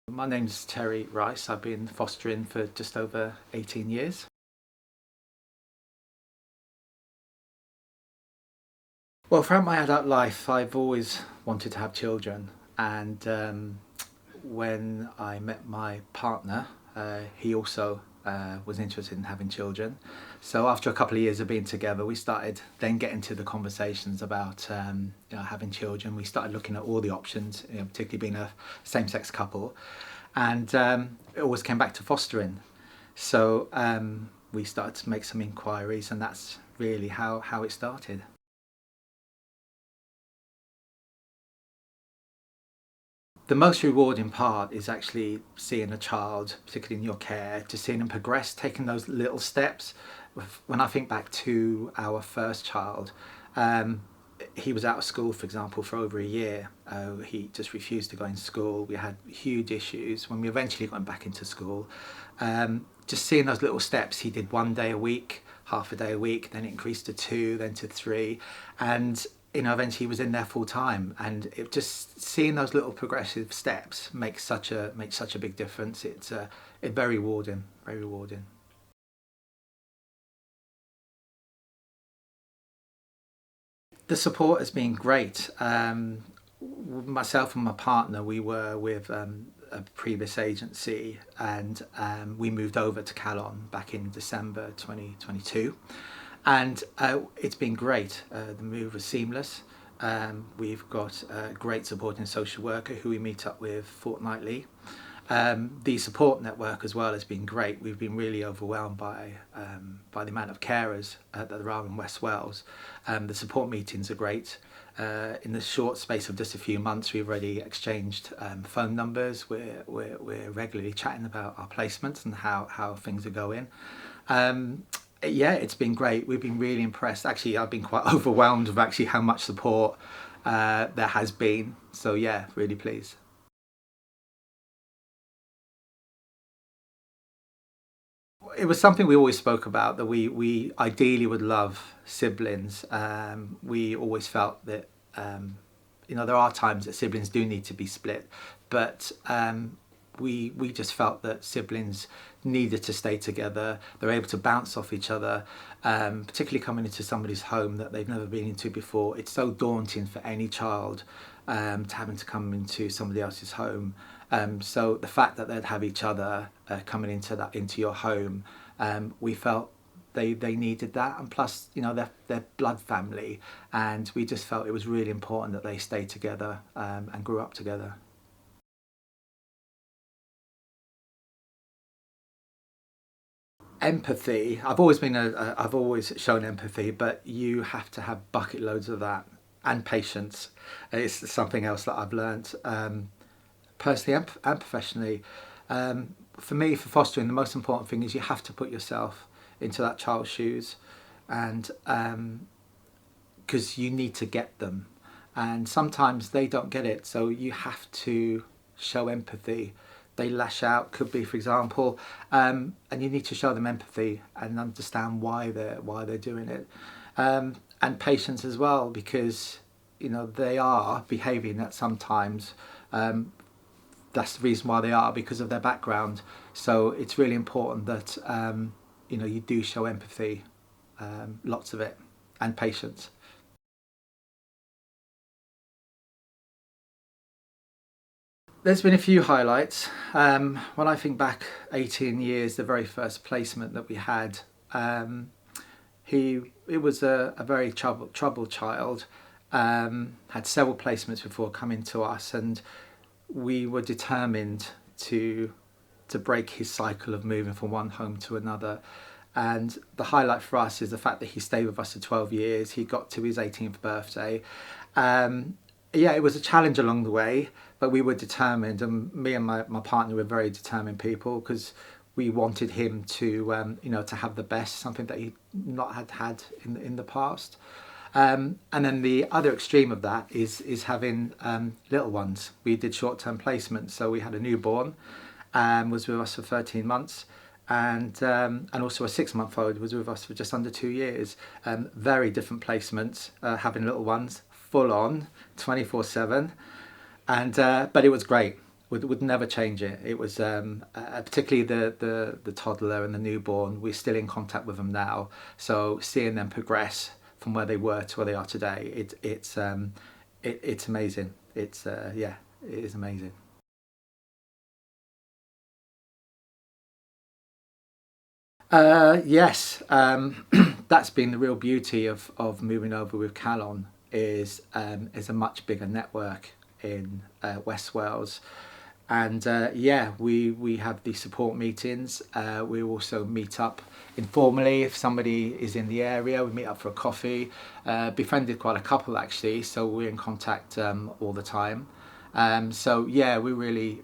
My name's Terry Rice. I've been fostering for just over 18 years. Well, throughout my adult life, I've always wanted to have children, and when I met my partner, he also was interested in having children. So after a couple of years of being together, we started then getting to the conversations about having children. We started looking at all the options, particularly being a same-sex couple, and it always came back to fostering. So we started to make some inquiries, and that's really how it started. The most rewarding part is actually seeing a child, particularly in your care, to seeing them progress, taking those little steps. When I think back to our first child, um, he was out of school, for example, for over a year. He just refused to go in school. We had huge issues. When we eventually got him back into school, just seeing those little steps, he did 1 day a week, half a day a week, then it increased to 2, then to 3, and eventually he was in there full time, and it just seeing those little progressive steps makes such a big difference. It's very rewarding, very rewarding. The support has been great. Myself and my partner, we were with a previous agency, and we moved over to Calon back in December 2022, and it's been great. The move was seamless. We've got a great supporting social worker who we meet up with fortnightly. The support network as well has been great. We've been really overwhelmed by the amount of carers that there are in West Wales. The support meetings are great. In the short space of just a few months, we've already exchanged phone numbers. We're regularly chatting about our placements and how things are going. Yeah, it's been great. We've been really impressed. Actually, I've been quite overwhelmed with actually how much support there has been. So yeah, really pleased. It was something we always spoke about, that we ideally would love siblings. We always felt that there are times that siblings do need to be split, but we just felt that siblings needed to stay together. They're able to bounce off each other, particularly coming into somebody's home that they've never been into before. It's so daunting for any child to having to come into somebody else's home. So the fact that they'd have each other coming into your home, we felt they needed that, and plus they're blood family, and we just felt it was really important that they stayed together and grew up together. Empathy. I've always shown empathy, but you have to have bucket loads of that, and patience. It's something else that I've learnt, personally and professionally. For me, for fostering, the most important thing is you have to put yourself into that child's shoes, and because you need to get them, and sometimes they don't get it, so you have to show empathy. They lash out, could be, for example, and you need to show them empathy and understand why they're doing it, and patience as well, because they are behaving that sometimes. That's the reason why they are, because of their background. So it's really important that you do show empathy, lots of it, and patience. There's been a few highlights. When I think back 18 years, the very first placement that we had, it was a very troubled child. Had several placements before coming to us, and we were determined to break his cycle of moving from one home to another. And the highlight for us is the fact that he stayed with us for 12 years. He got to his 18th birthday. Yeah, it was a challenge along the way, but we were determined, and me and my partner were very determined people, because we wanted him to have the best, something that he not had in the past. And then the other extreme of that is having little ones. We did short-term placements, so we had a newborn, was with us for 13 months, and also a 6-month-old was with us for just under 2 years. Very different placements, having little ones, full on, 24/7, and but it was great. would never change it. It was particularly the toddler and the newborn. We're still in contact with them now, so seeing them progress from where they were to where they are today, it's amazing. It's yeah, it is amazing. Yes, that's been the real beauty of moving over with Calon is a much bigger network in West Wales, and yeah, we have these support meetings. We also meet up informally if somebody is in the area. We meet up for a coffee. Befriended quite a couple actually, so we're in contact all the time. So yeah, we're really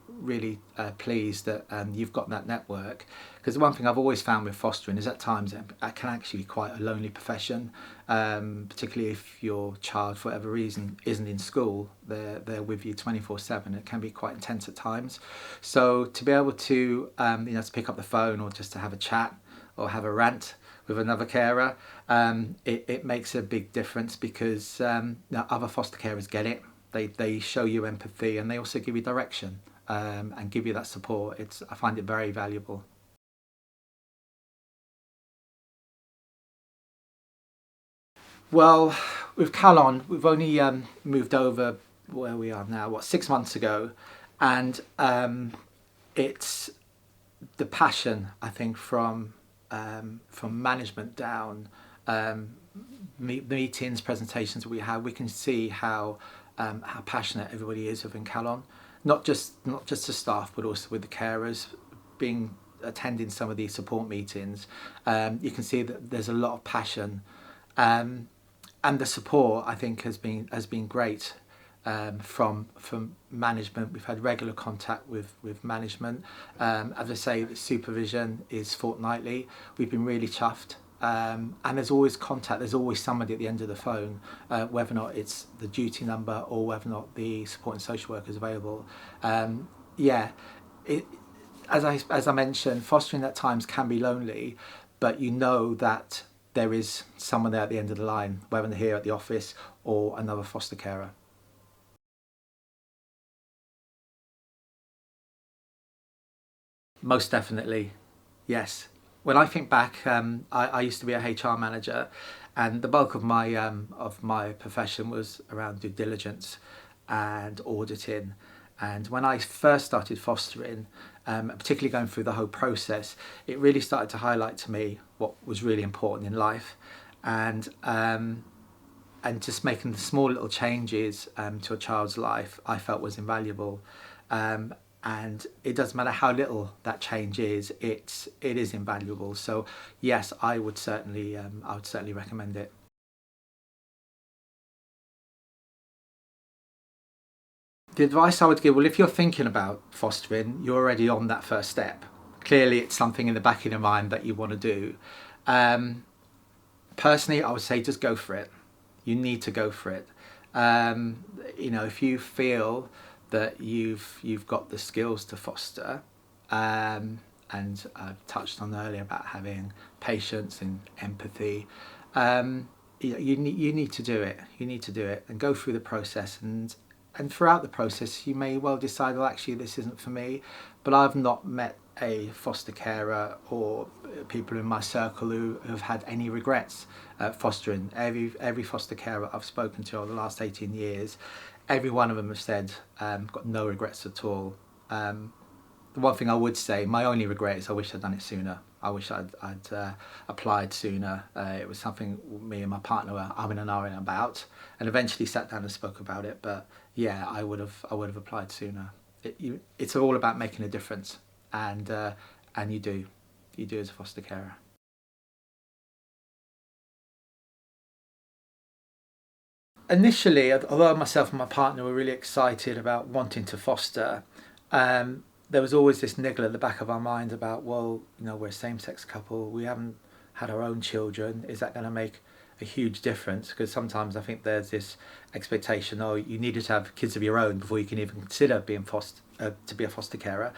pleased that you've got that network, because the one thing I've always found with fostering is at times it can actually be quite a lonely profession, particularly if your child for whatever reason isn't in school. They're with you 24/7. It can be quite intense at times. So to be able to to pick up the phone or just to have a chat or have a rant with another carer, it makes a big difference, because other foster carers get it. They show you empathy, and they also give you direction, and give you that support. I find it very valuable. Well, with Calon, we've only moved over where we are now, 6 months ago, and it's the passion, I think, from management down, meetings, presentations we have. We can see how passionate everybody is within Calon, not just the staff, but also with the carers. Being attending some of these support meetings, you can see that there's a lot of passion, and the support, I think, has been great. From management, we've had regular contact with management. As I say, the supervision is fortnightly. We've been really chuffed. And there's always contact, there's always somebody at the end of the phone, whether or not it's the duty number or whether or not the support and social worker is available. Yeah, it, as I mentioned, fostering at times can be lonely, but you know that there is someone there at the end of the line, whether they're here at the office or another foster carer. Most definitely, yes. When I think back, I used to be a HR manager, and the bulk of my profession was around due diligence and auditing. And when I first started fostering, particularly going through the whole process, it really started to highlight to me what was really important in life, and just making the small little changes to a child's life, I felt was invaluable. Um, and it doesn't matter how little that change is, it is invaluable. So yes, I would certainly recommend it. The advice I would give, well, if you're thinking about fostering, you're already on that first step. Clearly, it's something in the back of your mind that you want to do. Um, Personally, I would say just go for it. You need to go for it. If you feel that you've got the skills to foster, and I've touched on earlier about having patience and empathy, you need to do it. You need to do it and go through the process, and throughout the process you may well decide, well, actually this isn't for me. But I've not met a foster carer or people in my circle who have had any regrets fostering. Every foster carer I've spoken to over the last 18 years, every one of them have said got no regrets at all. The one thing I would say, my only regret is I wish I'd done it sooner. I wish I'd applied sooner. It was something me and my partner were umming and ahhing about, and eventually sat down and spoke about it. But yeah, I would have applied sooner. It's all about making a difference, and you do as a foster carer. Initially, although myself and my partner were really excited about wanting to foster, there was always this niggle at the back of our mind about, well, we're a same-sex couple, we haven't had our own children, is that going to make a huge difference? Because sometimes I think there's this expectation, oh, you needed to have kids of your own before you can even consider being to be a foster carer,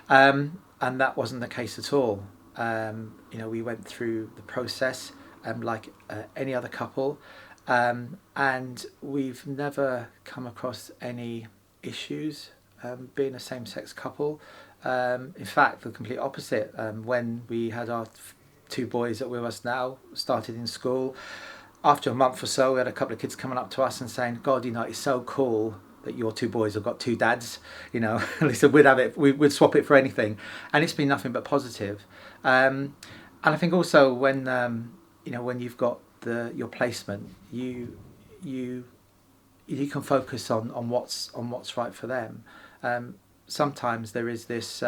and that wasn't the case at all. We went through the process, like any other couple, and we've never come across any issues. being a same-sex couple. In fact, the complete opposite. When we had our two boys that were with us now, started in school, after a month or so, we had a couple of kids coming up to us and saying, God, it's so cool that your two boys have got two dads. They said we'd have it, we'd swap it for anything. And it's been nothing but positive. And I think also when, when you've got your placement, you can focus on what's right for them. Sometimes there is this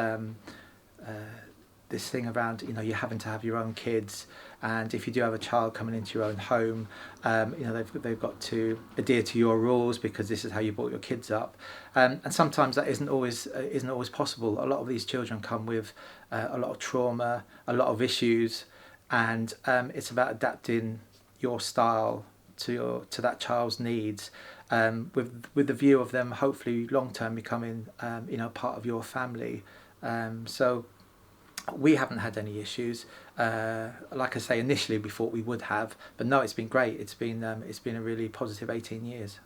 this thing around you having to have your own kids, and if you do have a child coming into your own home, they've got to adhere to your rules because this is how you brought your kids up, and sometimes that isn't always possible. A lot of these children come with a lot of trauma, a lot of issues, and it's about adapting your style to that child's needs, with the view of them hopefully long term becoming part of your family. So we haven't had any issues. Like I say, initially we thought we would have, but no, it's been great. It's been a really positive 18 years.